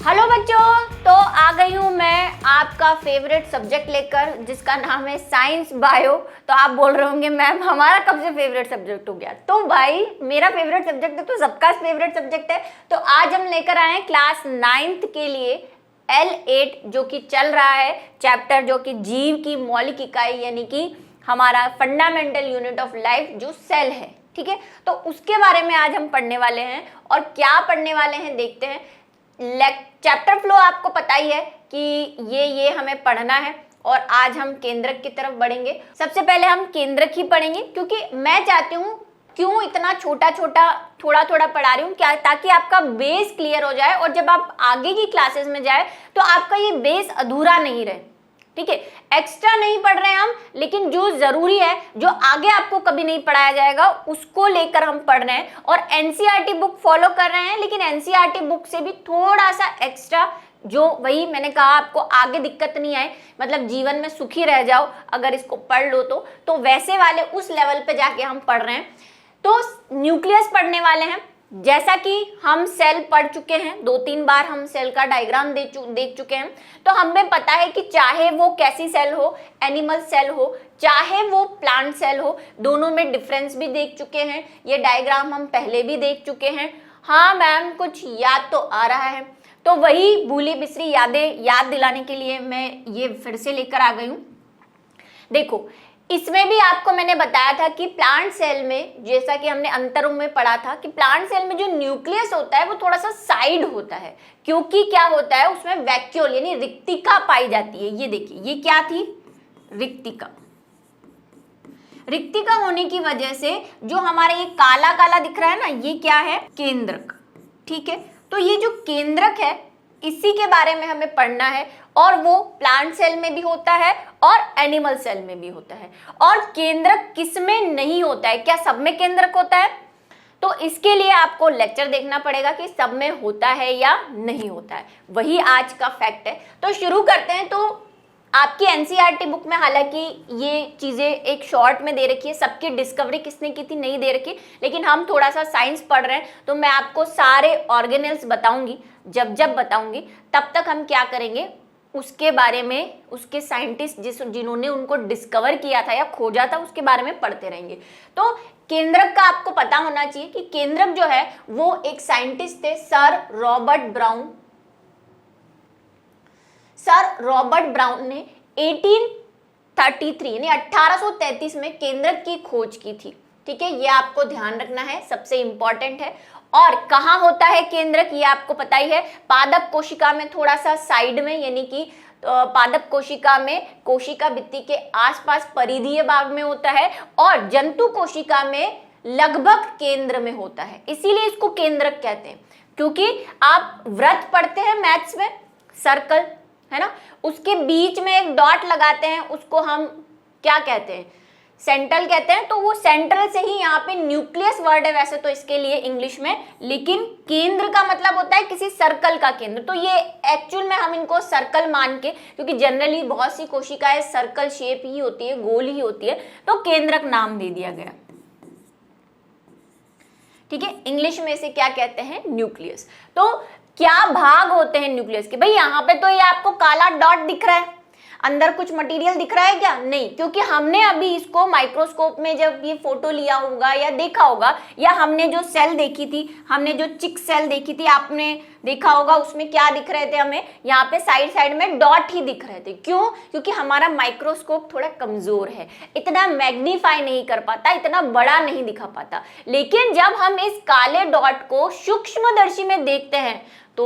Hello बच्चों, तो आ गई हूँ मैं आपका फेवरेट सब्जेक्ट लेकर जिसका नाम है साइंस बायो। तो आप बोल रहे होंगे मैम हमारा कब से फेवरेट सब्जेक्ट हो गया? तो भाई मेरा फेवरेट सब्जेक्ट है तो सबका फेवरेट सब्जेक्ट है। तो आज हम लेकर आए हैं क्लास 9th के लिए L8 जो कि चल रहा है चैप्टर, जो कि जीव की मौलिक इकाई यानी कि हमारा फंडामेंटल यूनिट ऑफ लाइफ जो सेल है। ठीक है, तो उसके बारे में आज हम पढ़ने वाले हैं। और क्या पढ़ने वाले हैं देखते हैं। चैप्टर फ्लो आपको पता ही है कि ये हमें पढ़ना है। और आज हम केंद्रक की तरफ बढ़ेंगे। सबसे पहले हम केंद्रक ही पढ़ेंगे क्योंकि मैं चाहती हूँ, क्यों इतना छोटा छोटा थोड़ा थोड़ा पढ़ा रही हूँ, क्या ताकि आपका बेस क्लियर हो जाए और जब आप आगे की क्लासेस में जाए तो आपका ये बेस अधूरा नहीं रहे। ठीक है, एक्स्ट्रा नहीं पढ़ रहे हैं हम, लेकिन जो जरूरी है, जो आगे आपको कभी नहीं पढ़ाया जाएगा, उसको लेकर हम पढ़ रहे हैं। और एनसीईआरटी बुक फॉलो कर रहे हैं, लेकिन एनसीईआरटी बुक से भी थोड़ा सा एक्स्ट्रा, जो वही मैंने कहा आपको आगे दिक्कत नहीं आए, मतलब जीवन में सुखी रह जाओ अगर इसको पढ़ लो तो वैसे वाले उस लेवल पे जाके हम पढ़ रहे हैं। तो न्यूक्लियस पढ़ने वाले हैं। जैसा कि हम सेल पढ़ चुके हैं, 2-3 बार हम सेल का डायग्राम देख चुके हैं, तो हमें पता है कि चाहे वो कैसी सेल हो, एनिमल सेल हो चाहे वो प्लांट सेल हो, दोनों में डिफरेंस भी देख चुके हैं। ये डायग्राम हम पहले भी देख चुके हैं। हाँ मैम, कुछ याद तो आ रहा है, तो वही भूली बिसरी यादें याद दिलाने के लिए मैं ये फिर से लेकर आ गई हूँ। देखो, इसमें भी आपको मैंने बताया था कि प्लांट सेल में, जैसा कि हमने अंतरों में पढ़ा था, कि प्लांट सेल में जो न्यूक्लियस होता है वो थोड़ा सा साइड होता है, क्योंकि क्या होता है उसमें वैक्यूल यानी रिक्तिका पाई जाती है। ये देखिए, ये क्या थी? रिक्तिका। रिक्तिका होने की वजह से जो हमारा ये काला काला दिख रहा है ना, ये क्या है? केंद्रक। ठीक है, तो ये जो केंद्रक है इसी के बारे में हमें पढ़ना है। और वो प्लांट सेल में भी होता है और एनिमल सेल में भी होता है। और केंद्रक किसमें नहीं होता है? क्या सब में केंद्रक होता है? तो इसके लिए आपको लेक्चर देखना पड़ेगा कि सब में होता है या नहीं होता है। वही आज का फैक्ट है। तो शुरू करते हैं। तो आपकी एनसीईआरटी बुक में हालांकि ये चीज़ें एक शॉर्ट में दे रखी है, सबकी डिस्कवरी किसने की थी नहीं दे रखी, लेकिन हम थोड़ा सा साइंस पढ़ रहे हैं तो मैं आपको सारे ऑर्गेनेल्स बताऊंगी। जब बताऊंगी तब तक हम क्या करेंगे, उसके बारे में, उसके साइंटिस्ट जिन्होंने उनको डिस्कवर किया था या खोजा था, उसके बारे में पढ़ते रहेंगे। तो केंद्रक का आपको पता होना चाहिए कि केंद्रक जो है वो एक साइंटिस्ट थे, sir Robert brown. Sir Robert brown ने 1833 यानी 1833 में केंद्रक की खोज की थी। ठीक है, ये आपको ध्यान रखना है, सबसे इंपॉर्टेंट है। और कहाँ होता है केंद्रक, ये आपको पता ही है। पादप कोशिका में थोड़ा सा साइड में, यानी कि पादप कोशिका में कोशिका भित्ति के आसपास परिधीय भाग में होता है, और जंतु कोशिका में लगभग केंद्र में होता है। इसीलिए इसको केंद्रक कहते हैं। क्योंकि आप वृत्त पढ़ते हैं मैथ्स में, सर्कल है ना, उसके बीच में एक डॉट लगाते हैं, उसको हम क्या कहते हैं? सेंट्रल कहते हैं। तो वो सेंट्रल से ही यहाँ पे न्यूक्लियस वर्ड है वैसे तो इसके लिए इंग्लिश में, लेकिन केंद्र का मतलब होता है किसी सर्कल का केंद्र। तो ये एक्चुअल में हम इनको सर्कल मान के, क्योंकि जनरली बहुत सी कोशिकाएं सर्कल शेप ही होती है, गोल ही होती है, तो केंद्रक नाम दे दिया गया। ठीक है, इंग्लिश में इसे क्या कहते हैं? न्यूक्लियस। तो क्या भाग होते हैं न्यूक्लियस के? भाई यहाँ पे तो ये आपको काला डॉट दिख रहा है, अंदर कुछ मटेरियल दिख रहा है क्या? नहीं, क्योंकि हमने अभी इसको माइक्रोस्कोप में जब ये फोटो लिया होगा या देखा होगा, या हमने जो सेल देखी थी, हमने जो चिक सेल देखी थी, आपने देखा होगा, उसमें क्या दिख रहे थे? हमें यहाँ पे साइड साइड में डॉट ही दिख रहे थे। क्यों? क्योंकि हमारा माइक्रोस्कोप थोड़ा कमजोर है, इतना मैग्नीफाई नहीं कर पाता, इतना बड़ा नहीं दिखा पाता। लेकिन जब हम इस काले डॉट को सूक्ष्मदर्शी में देखते हैं तो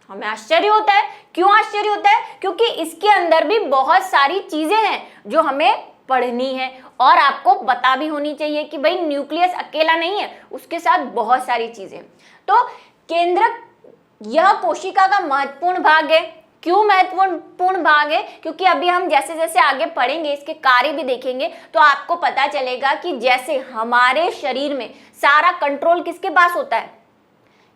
हमें आश्चर्य होता है। क्यों आश्चर्य होता है? क्योंकि इसके अंदर भी बहुत सारी चीजें हैं जो हमें पढ़नी है, और आपको पता भी होनी चाहिए कि भाई न्यूक्लियस अकेला नहीं है, उसके साथ बहुत सारी चीजें। तो केंद्रक यह कोशिका का महत्वपूर्ण भाग है। क्यों महत्वपूर्ण भाग है? क्योंकि अभी हम जैसे जैसे आगे पढ़ेंगे, इसके कार्य भी देखेंगे, तो आपको पता चलेगा कि जैसे हमारे शरीर में सारा कंट्रोल किसके पास होता है?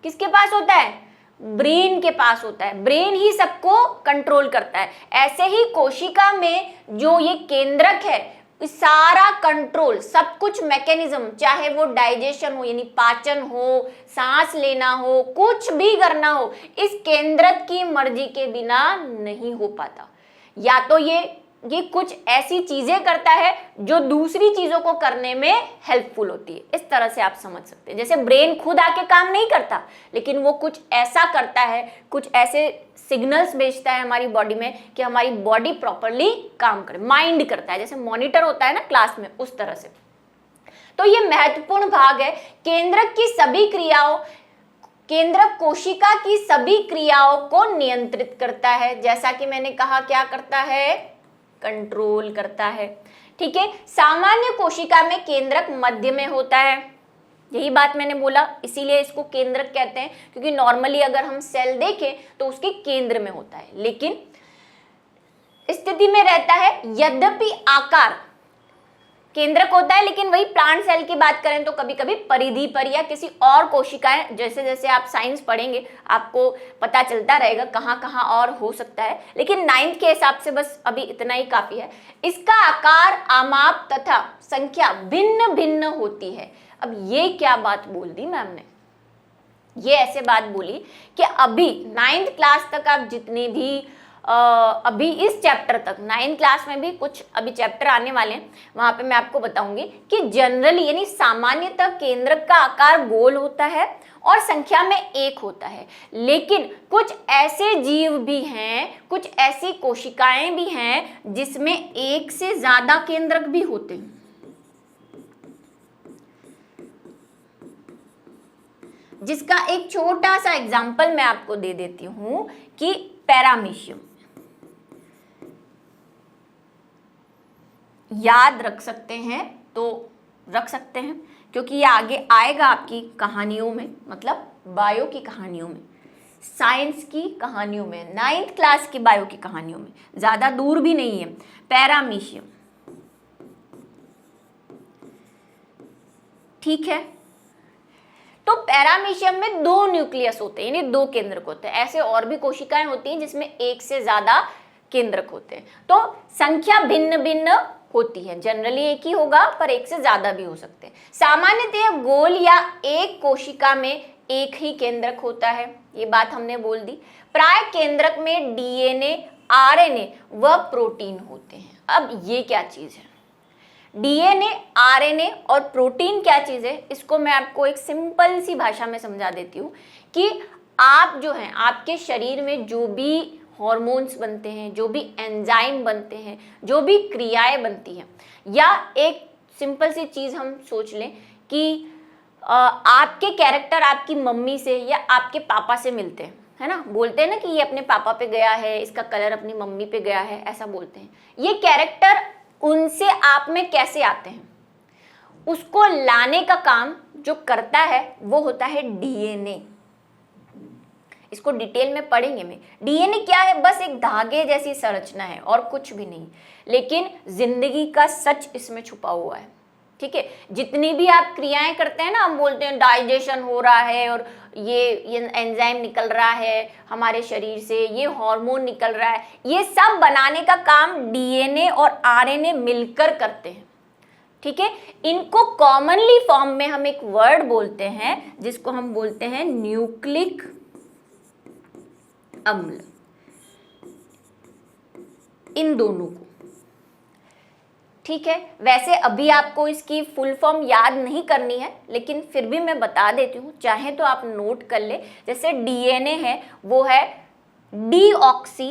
किसके पास होता है? ब्रेन के पास होता है। ब्रेन ही सबको कंट्रोल करता है। ऐसे ही कोशिका में जो ये केंद्रक है इस सारा कंट्रोल, सब कुछ मैकेनिज्म, चाहे वो डाइजेशन हो यानी पाचन हो, सांस लेना हो, कुछ भी करना हो, इस केंद्रक की मर्जी के बिना नहीं हो पाता। या तो ये कुछ ऐसी चीजें करता है जो दूसरी चीजों को करने में हेल्पफुल होती है। इस तरह से आप समझ सकते हैं। जैसे ब्रेन खुद आके काम नहीं करता, लेकिन वो कुछ ऐसा करता है, कुछ ऐसे सिग्नल्स भेजता है हमारी बॉडी में कि हमारी बॉडी प्रॉपरली काम करे। माइंड करता है, जैसे मॉनिटर होता है ना क्लास में, उस तरह से। तो ये महत्वपूर्ण भाग है। केंद्रक की सभी क्रियाओं, केंद्रक कोशिका की सभी क्रियाओं को नियंत्रित करता है। जैसा कि मैंने कहा, क्या करता है? कंट्रोल करता है। ठीक है। सामान्य कोशिका में केंद्रक मध्य में होता है, यही बात मैंने बोला, इसीलिए इसको केंद्रक कहते हैं, क्योंकि नॉर्मली अगर हम सेल देखें तो उसके केंद्र में होता है, लेकिन स्थिति में रहता है। यद्यपि आकार केंद्रक होता है, लेकिन वही प्लांट सेल की बात करें तो कभी कभी परिधि पर या किसी और कोशिकाएं, जैसे जैसे आप साइंस पढ़ेंगे आपको पता चलता रहेगा कहाँ कहाँ और हो सकता है, लेकिन 9th के हिसाब से बस अभी इतना ही काफी है। इसका आकार, आमाप तथा संख्या भिन्न भिन्न होती है। अब ये क्या बात बोल दी मैम ने? ये ऐसे बात बोली कि अभी 9th क्लास तक आप जितने भी अभी इस चैप्टर तक 9th क्लास में भी कुछ अभी चैप्टर आने वाले हैं, वहां पे मैं आपको बताऊंगी कि जनरली यानी सामान्यतः केंद्रक का आकार गोल होता है और संख्या में 1 होता है, लेकिन कुछ ऐसे जीव भी हैं, कुछ ऐसी कोशिकाएं भी हैं जिसमें 1 से ज्यादा केंद्रक भी होते हैं। जिसका एक छोटा सा एग्जाम्पल मैं आपको दे देती हूं कि पैरामीशियम, याद रख सकते हैं तो रख सकते हैं, क्योंकि ये आगे आएगा आपकी कहानियों में, मतलब बायो की कहानियों में, साइंस की कहानियों में, 9th क्लास की बायो की कहानियों में, ज्यादा दूर भी नहीं है। पैरामीशियम, ठीक है। तो पैरामीशियम में 2 न्यूक्लियस होते हैं, यानी 2 केंद्रक होते हैं। ऐसे और भी कोशिकाएं होती हैं जिसमें 1 से ज्यादा केंद्रक होते हैं। तो संख्या भिन्न भिन्न होती है, जनरली 1 ही होगा, पर 1 से ज्यादा भी हो सकते हैं। सामान्यतः गोल या एक कोशिका में 1 ही केंद्रक होता है, ये बात हमने बोल दी। प्राय केंद्रक में डीएनए, आरएनए व प्रोटीन होते हैं। अब ये क्या चीज है? डीएनए, आरएनए और प्रोटीन क्या चीज है, इसको मैं आपको एक सिंपल सी भाषा में समझा देती हूँ कि आप जो हैं, आपके शरीर में जो भी हॉर्मोन्स बनते हैं, जो भी एंजाइम बनते हैं, जो भी क्रियाएं बनती हैं, या एक सिंपल सी चीज हम सोच लें कि आपके कैरेक्टर आपकी मम्मी से या आपके पापा से मिलते हैं, है ना। बोलते हैं ना कि ये अपने पापा पे गया है, इसका कलर अपनी मम्मी पे गया है, ऐसा बोलते हैं। ये कैरेक्टर उनसे आप में कैसे आते हैं, उसको लाने का काम जो करता है वो होता है डीएनए। इसको डिटेल में पढ़ेंगे में। डीएनए क्या है? बस एक धागे जैसी संरचना है और कुछ भी नहीं, लेकिन जिंदगी का सच इसमें छुपा हुआ है। ठीक है। जितनी भी आप क्रियाएं करते हैं ना, हम बोलते हैं डाइजेशन हो रहा है और ये एंजाइम निकल रहा है हमारे शरीर से, ये हार्मोन निकल रहा है, ये सब बनाने का काम डीएनए और आरएनए मिलकर करते हैं। ठीक है। इनको कॉमनली फॉर्म में हम एक वर्ड बोलते हैं जिसको हम बोलते हैं न्यूक्लिक अम्ल, इन दोनों को। ठीक है। वैसे अभी आपको इसकी फुल फॉर्म याद नहीं करनी है, लेकिन फिर भी मैं बता देती हूँ, चाहे तो आप नोट कर ले। जैसे डीएनए है वो है deoxy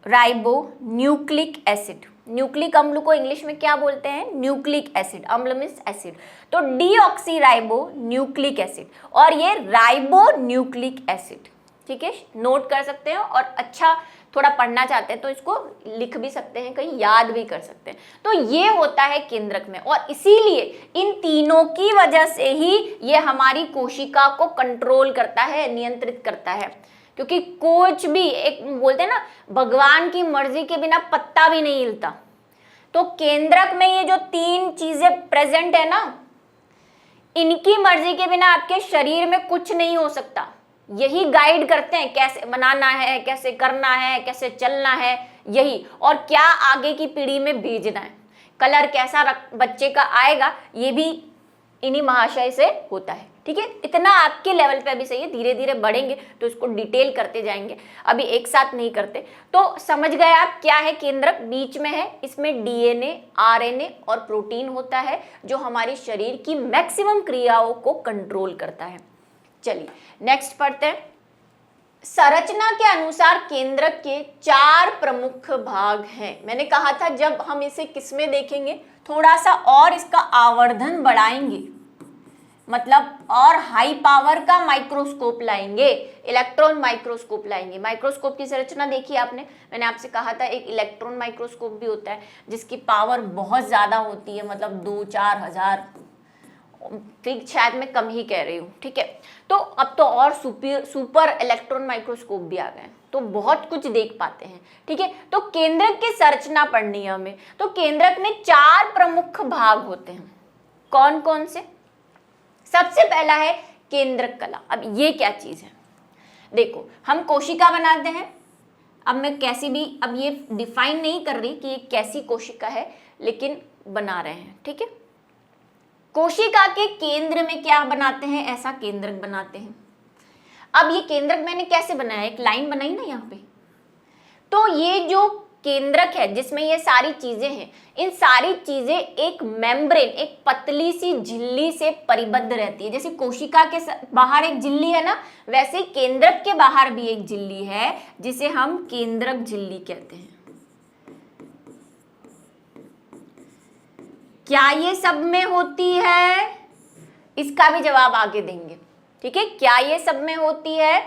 ribo nucleic acid. Nucleic अम्ल को इंग्लिश में क्या बोलते हैं? Nucleic acid. अम्ल मीन्स एसिड, तो डीऑक्सी राइबो न्यूक्लिक एसिड, और ये राइबो न्यूक्लिक एसिड। ठीक है, नोट कर सकते हैं, और अच्छा थोड़ा पढ़ना चाहते हैं तो इसको लिख भी सकते हैं, कहीं याद भी कर सकते हैं। तो ये होता है केंद्रक में, और इसीलिए इन तीनों की वजह से ही ये हमारी कोशिका को कंट्रोल करता है, नियंत्रित करता है। क्योंकि कुछ भी, एक बोलते हैं ना, भगवान की मर्जी के बिना पत्ता भी नहीं हिलता, तो केंद्रक में ये जो 3 चीजें प्रेजेंट है ना, इनकी मर्जी के बिना आपके शरीर में कुछ नहीं हो सकता। यही गाइड करते हैं कैसे बनाना है, कैसे करना है, कैसे चलना है, यही, और क्या आगे की पीढ़ी में भेजना है। कलर कैसा बच्चे का आएगा ये भी इन्हीं महाशय से होता है। ठीक है, इतना आपके लेवल पे अभी सही है, धीरे धीरे बढ़ेंगे तो इसको डिटेल करते जाएंगे, अभी एक साथ नहीं करते। तो समझ गए आप क्या है केंद्रक, बीच में है, इसमें डीएनए, आरएनए और प्रोटीन होता है जो हमारे शरीर की मैक्सिमम क्रियाओं को कंट्रोल करता है। चलिए नेक्स्ट पढ़ते हैं। संरचना के अनुसार केंद्रक के 4 प्रमुख भाग हैं। मैंने कहा था जब हम इसे किसमें देखेंगे, थोड़ा सा और इसका आवर्धन बढ़ाएंगे, मतलब और हाई पावर का माइक्रोस्कोप लाएंगे, इलेक्ट्रॉन माइक्रोस्कोप लाएंगे। माइक्रोस्कोप की संरचना देखी आपने, मैंने आपसे कहा था एक इलेक्ट्रॉन माइक्रोस्कोप भी होता है जिसकी पावर बहुत ज्यादा होती है, मतलब 2-4 हजार, फिर शायद मैं कम ही कह रही हूँ। ठीक है, तो अब तो और सुपर इलेक्ट्रॉन माइक्रोस्कोप भी आ गए, तो बहुत कुछ देख पाते हैं। ठीक है, तो केंद्रक की संरचना पढ़नी है हमें। तो केंद्रक में 4 प्रमुख भाग होते हैं, कौन कौन से? सबसे पहला है केंद्रक कला। अब ये क्या चीज है, देखो हम कोशिका बनाते हैं, अब मैं कैसी भी, अब ये डिफाइन नहीं कर रही कि ये कैसी कोशिका है, लेकिन बना रहे हैं। ठीक है, कोशिका के केंद्र में क्या बनाते हैं, ऐसा केंद्रक बनाते हैं। अब ये केंद्रक मैंने कैसे बनाया, एक लाइन बनाई ना यहाँ पे, तो ये जो केंद्रक है जिसमें ये सारी चीजें हैं, इन सारी चीजें एक मेम्ब्रेन, एक पतली सी झिल्ली से परिबद्ध रहती है। जैसे कोशिका के बाहर एक झिल्ली है ना, वैसे केंद्रक के बाहर भी एक झिल्ली है जिसे हम केंद्रक झिल्ली कहते हैं। क्या ये सब में होती है, इसका भी जवाब आगे देंगे। ठीक है, क्या ये सब में होती है?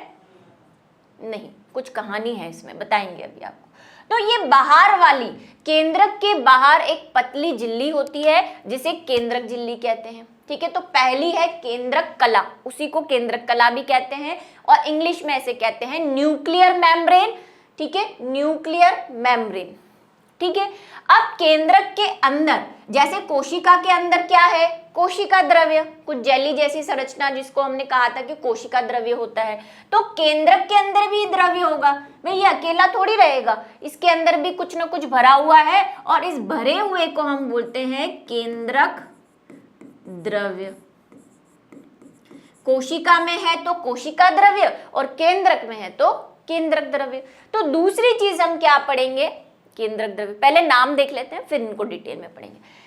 नहीं, कुछ कहानी है इसमें, बताएंगे अभी आपको। तो ये बाहर वाली, केंद्रक के बाहर एक पतली झिल्ली होती है जिसे केंद्रक झिल्ली कहते हैं। ठीक है, तो पहली है केंद्रक कला, उसी को केंद्रक कला भी कहते हैं, और इंग्लिश में ऐसे कहते हैं न्यूक्लियर मेम्ब्रेन। ठीक है, न्यूक्लियर मेम्ब्रेन। ठीक है, अब केंद्रक के अंदर, जैसे कोशिका के अंदर क्या है, कोशिका द्रव्य, कुछ जेली जैसी संरचना जिसको हमने कहा था कि कोशिका द्रव्य होता है, तो केंद्रक के अंदर भी द्रव्य होगा। भाई ये अकेला थोड़ी रहेगा, इसके अंदर भी कुछ ना कुछ भरा हुआ है, और इस भरे हुए को हम बोलते हैं केंद्रक द्रव्य। कोशिका में है तो कोशिका द्रव्य, और केंद्रक में है तो केंद्रक द्रव्य। तो दूसरी चीज हम क्या पढ़ेंगे, केंद्रक द्रव्य। पहले नाम देख लेते हैं, फिर इनको डिटेल में पढ़ेंगे।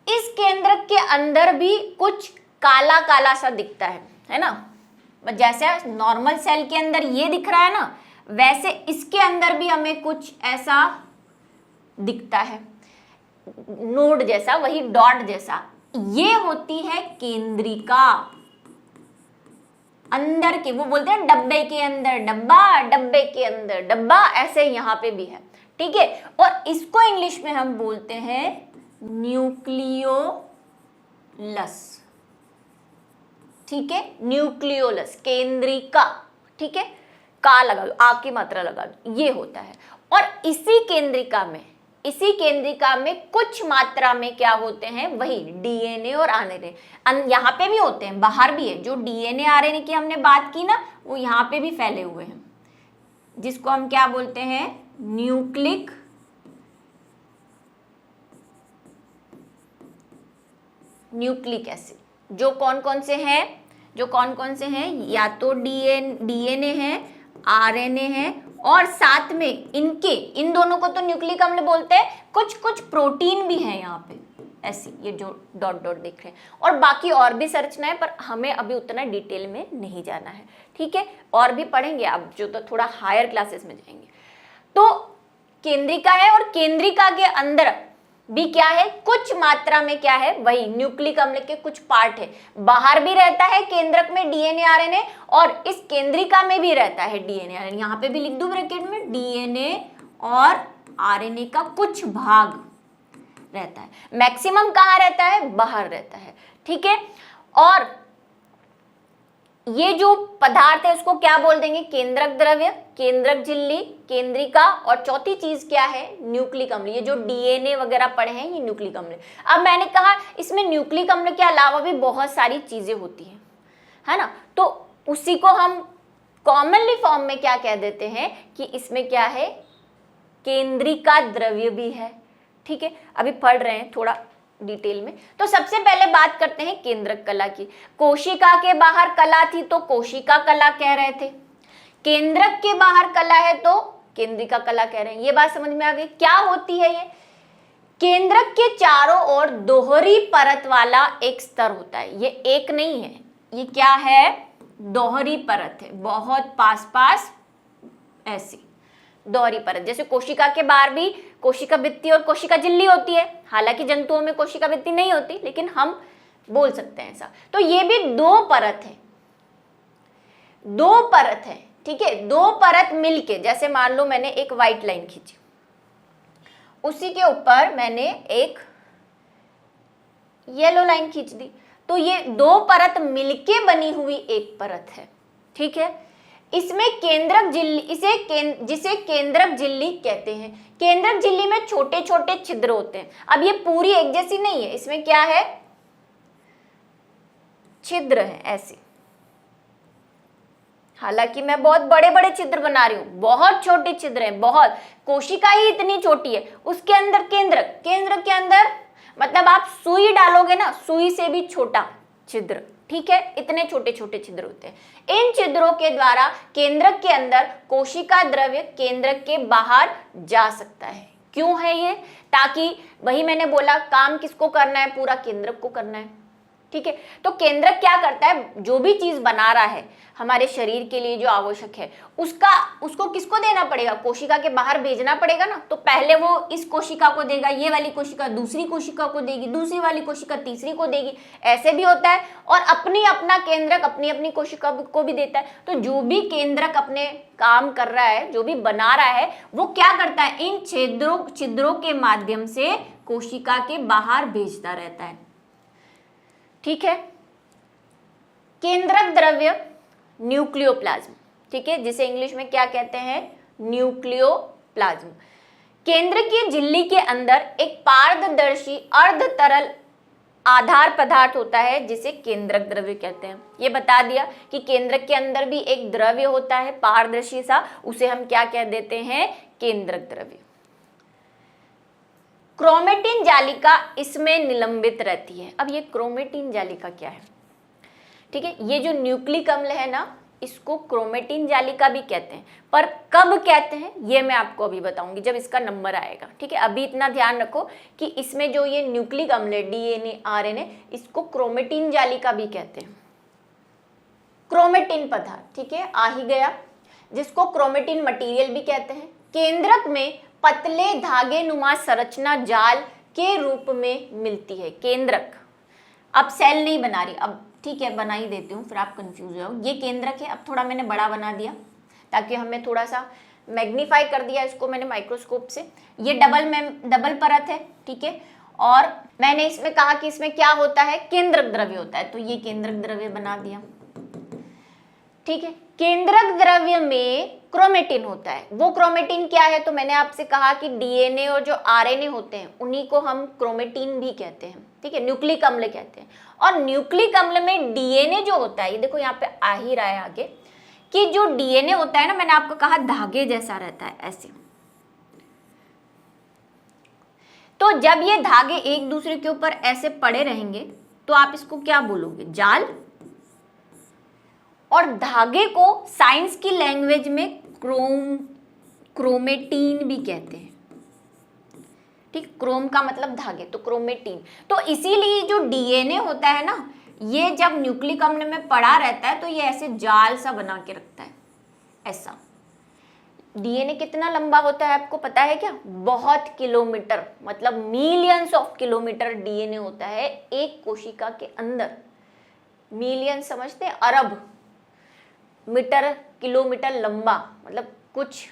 इस केंद्रक के अंदर भी कुछ काला काला सा दिखता है ना, जैसे नॉर्मल सेल के अंदर ये दिख रहा है ना, वैसे इसके अंदर भी हमें कुछ ऐसा दिखता है, नोड जैसा, वही डॉट जैसा। ये होती है केंद्रिका। अंदर के, वो बोलते हैं डब्बे के अंदर डब्बा, डब्बे के अंदर डब्बा, ऐसे यहाँ पे भी है। ठीक है, और इसको इंग्लिश में हम बोलते हैं न्यूक्लियोलस। ठीक है, न्यूक्लियोलस, केंद्रिका। ठीक है, का लगा दो, आ की मात्रा लगा दो, ये होता है। और इसी केंद्रिका में कुछ मात्रा में क्या होते हैं, वही डीएनए और आरएनए। यहाँ पे भी होते हैं, बाहर भी है। जो डीएनए आरएनए की हमने बात की ना, वो यहाँ पे भी फैले हुए हैं, जिसको हम क्या बोलते हैं, न्यूक्लिक एसिड। जो कौन कौन से हैं, या तो डीएनए है, आरएनए है, और साथ में इन दोनों को तो न्यूक्लिक अम्ल बोलते हैं। कुछ कुछ प्रोटीन भी है यहाँ पे, ऐसी ये जो डॉट डॉट दिख रहे हैं, और बाकी और भी संरचना है, पर हमें अभी उतना डिटेल में नहीं जाना है। ठीक है, और भी पढ़ेंगे आप जो तो थोड़ा हायर क्लासेस में जाएंगे। तो केंद्रिका है, और केंद्रिका के अंदर भी क्या है, कुछ मात्रा में क्या है, वही न्यूक्लिक अम्ल के कुछ पार्ट है। बाहर भी रहता है केंद्रक में डीएनए आरएनए, और इस केंद्रिका में भी रहता है डीएनए आरएनए। यहाँ पे भी लिख दूं ब्रैकेट में, डीएनए और आरएनए का कुछ भाग रहता है। मैक्सिमम कहाँ रहता है, बाहर रहता है। ठीक है, और ये जो पदार्थ है उसको क्या बोल देंगे, केंद्रक द्रव्य, केंद्रक झिल्ली, केंद्रिका, और चौथी चीज क्या है, न्यूक्लिक अम्ल। ये जो डीएनए वगैरह पढ़े हैं ये न्यूक्लिक अम्ल। अब मैंने कहा इसमें न्यूक्लिक अम्ल के अलावा भी बहुत सारी चीजें होती हैं, है ना, तो उसी को हम कॉमनली फॉर्म में क्या कह देते हैं कि इसमें क्या है, केंद्रिका द्रव्य भी है। ठीक है, अभी पढ़ रहे हैं थोड़ा डिटेल में। तो सबसे पहले बात करते हैं केंद्रक कला की। कोशिका के बाहर कला थी तो कोशिका कला कह रहे थे, केंद्रक के बाहर कला है तो केंद्रिका कला कह रहे हैं। ये बात समझ में आ गई? क्या होती है ये? केंद्रक के चारों ओर दोहरी परत वाला एक स्तर होता है। ये एक नहीं है, ये क्या है? दोहरी परत है, बहुत पास पास ऐसी दोहरी परत। जैसे कोशिका के बाहर भी कोशिका भित्ति और कोशिका झिल्ली होती है, हालांकि जंतुओं में कोशिका भित्ति नहीं होती, लेकिन हम बोल सकते हैं ऐसा। तो ये भी दो परत है, दो परत है, ठीक है। दो परत मिलके, जैसे मान लो मैंने एक व्हाइट लाइन खींची, उसी के ऊपर मैंने एक येलो लाइन खींच दी, तो ये दो परत मिलके बनी हुई एक परत है, ठीक है। इसमें केंद्रक झिल्ली, जिसे केंद्रक झिल्ली कहते हैं। केंद्रक झिल्ली में छोटे छोटे छिद्र होते हैं। अब ये पूरी एक जैसी नहीं है, इसमें क्या है? छिद्र है ऐसे। हालांकि मैं बहुत बड़े बड़े छिद्र बना रही हूं, बहुत छोटे छिद्र हैं, बहुत। कोशिका ही इतनी छोटी है, उसके अंदर केंद्रक, केंद्रक के अंदर मतलब आप सुई डालोगे ना, सुई से भी छोटा छिद्र, ठीक है। इतने छोटे छोटे छिद्र होते हैं। इन छिद्रों के द्वारा केंद्रक के अंदर कोशिका द्रव्य केंद्रक के बाहर जा सकता है। क्यों है ये? ताकि वही मैंने बोला, काम किसको करना है? पूरा केंद्रक को करना है, ठीक है। तो केंद्रक क्या करता है? जो भी चीज बना रहा है हमारे शरीर के लिए जो आवश्यक है, उसको किसको देना पड़ेगा? कोशिका के बाहर भेजना पड़ेगा ना। तो पहले वो इस कोशिका को देगा, ये वाली कोशिका दूसरी कोशिका को देगी, दूसरी वाली कोशिका तीसरी को देगी, ऐसे भी होता है। और अपना केंद्रक अपनी अपनी कोशिका को भी देता है। तो जो भी केंद्रक अपने काम कर रहा है, जो भी बना रहा है, वो क्या करता है? इन छिद्रों के माध्यम से कोशिका के बाहर भेजता रहता है, ठीक है। केंद्रक द्रव्य न्यूक्लियोप्लाज्म, ठीक है, जिसे इंग्लिश में क्या कहते हैं? न्यूक्लियोप्लाज्म। केंद्र की झिल्ली के अंदर एक पारदर्शी अर्ध तरल आधार पदार्थ होता है, जिसे केंद्रक द्रव्य कहते हैं। ये बता दिया कि केंद्रक के अंदर भी एक द्रव्य होता है पारदर्शी सा, उसे हम क्या कह देते हैं? केंद्रक द्रव्य। क्रोमेटिन जालिका इसमें निलंबित रहती है। अब ये क्रोमेटिन जालिका क्या है? ठीक है, ये जो न्यूक्लिक अम्ल है ना, इसको क्रोमेटिन जालिका भी कहते हैं। पर कब कहते हैं ये मैं आपको अभी बताऊंगी जब इसका नंबर आएगा, ठीक है। अभी इतना ध्यान रखो कि इसमें जो ये न्यूक्लिक अम्ल है, डीएनए आरएनए, इसको क्रोमेटिन जालिका भी कहते हैं। क्रोमेटिन पदार्थ, ठीक है, आ ही गया, जिसको क्रोमेटिन मटेरियल भी कहते हैं। केंद्रक में पतले धागे नुमा संरचना जाल के रूप में मिलती है। केंद्रक, अब सेल नहीं बना रही, अब ठीक है बना ही देती हूँ, फिर आप कंफ्यूज हो जाओ। ये केंद्रक है, अब थोड़ा मैंने बड़ा बना दिया ताकि हमें थोड़ा सा मैग्नीफाई कर दिया इसको मैंने माइक्रोस्कोप से। ये डबल परत है, ठीक है। और मैंने इसमें कहा कि इसमें क्या होता है? केंद्रक द्रव्य होता है, तो ये केंद्रक द्रव्य बना दिया, ठीक है। केंद्रक द्रव्य में क्रोमेटिन होता है। वो क्रोमेटिन क्या है? तो मैंने आपसे कहा कि डीएनए और जो आरएनए होते हैं उन्हीं को हम क्रोमेटिन भी कहते हैं, ठीक है, न्यूक्लिक अम्ल कहते हैं। और न्यूक्लिक अम्ल में डीएनए जो होता है, ये देखो यहाँ पे आ ही रहा है आगे, कि जो डीएनए होता है ना, मैंने आपको कहा धागे जैसा रहता है ऐसे। तो जब ये धागे एक दूसरे के ऊपर ऐसे पड़े रहेंगे तो आप इसको क्या बोलोगे? जाल। और धागे को साइंस की लैंग्वेज में क्रोमेटीन भी कहते हैं, ठीक। क्रोम का मतलब धागे, तो क्रोमेटीन। तो इसीलिए जो डीएनए होता है ना, ये जब न्यूक्लिक अम्ल में पड़ा रहता है तो ये ऐसे जाल सा बना के रखता है ऐसा। डीएनए कितना लंबा होता है आपको पता है क्या? बहुत किलोमीटर, मतलब मिलियंस ऑफ किलोमीटर डीएनए होता है एक कोशिका के अंदर। मिलियन समझते हैं? अरब मीटर किलोमीटर लंबा, मतलब कुछ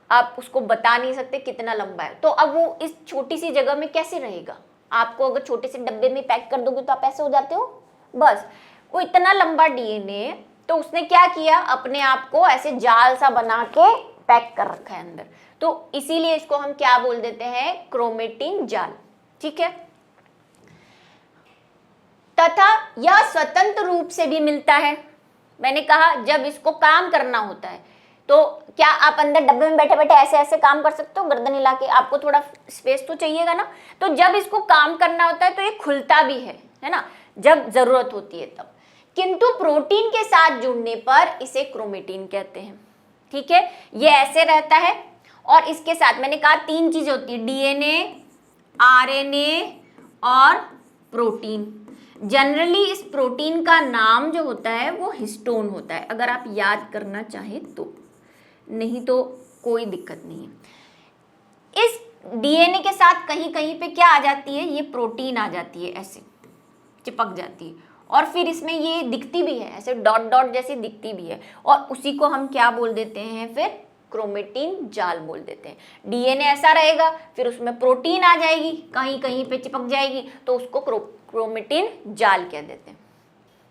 आप उसको बता नहीं सकते कितना लंबा है। तो अब वो इस छोटी सी जगह में कैसे रहेगा? आपको अगर छोटे से डब्बे में पैक कर दोगे तो आप ऐसे हो जाते हो, बस। वो इतना लंबा डीएनए, तो उसने क्या किया? अपने आप को ऐसे जाल सा बना के पैक कर रखा है अंदर। तो इसीलिए इसको हम क्या बोल देते हैं? क्रोमेटिन जाल, ठीक है। तथा यह स्वतंत्र रूप से भी मिलता है। मैंने कहा जब इसको काम करना होता है तो क्या आप अंदर डब्बे में बैठे बैठे ऐसे ऐसे काम कर सकते हो गर्दन हिला के? आपको थोड़ा स्पेस तो चाहिएगा ना। तो जब इसको काम करना होता है तो ये खुलता भी है ना, जब जरूरत होती है तब। किंतु प्रोटीन के साथ जुड़ने पर इसे क्रोमेटिन कहते हैं। ठीक है, ये ऐसे रहता है और इसके साथ मैंने कहा 3 चीजें होती है, डीएनए, आरएनए और प्रोटीन। जनरली इस प्रोटीन का नाम जो होता है वो हिस्टोन होता है, अगर आप याद करना चाहें तो, नहीं तो कोई दिक्कत नहीं है। इस डीएनए के साथ कहीं कहीं पे क्या आ जाती है, ये प्रोटीन आ जाती है, ऐसे चिपक जाती है और फिर इसमें ये दिखती भी है, ऐसे डॉट डॉट जैसी दिखती भी है और उसी को हम क्या बोल देते हैं, फिर क्रोमेटिन जाल बोल देते हैं। डीएनए ऐसा रहेगा, फिर उसमें प्रोटीन आ जाएगी, कहीं कहीं पे चिपक जाएगी, तो उसको क्रोमेटिन जाल कह देते हैं।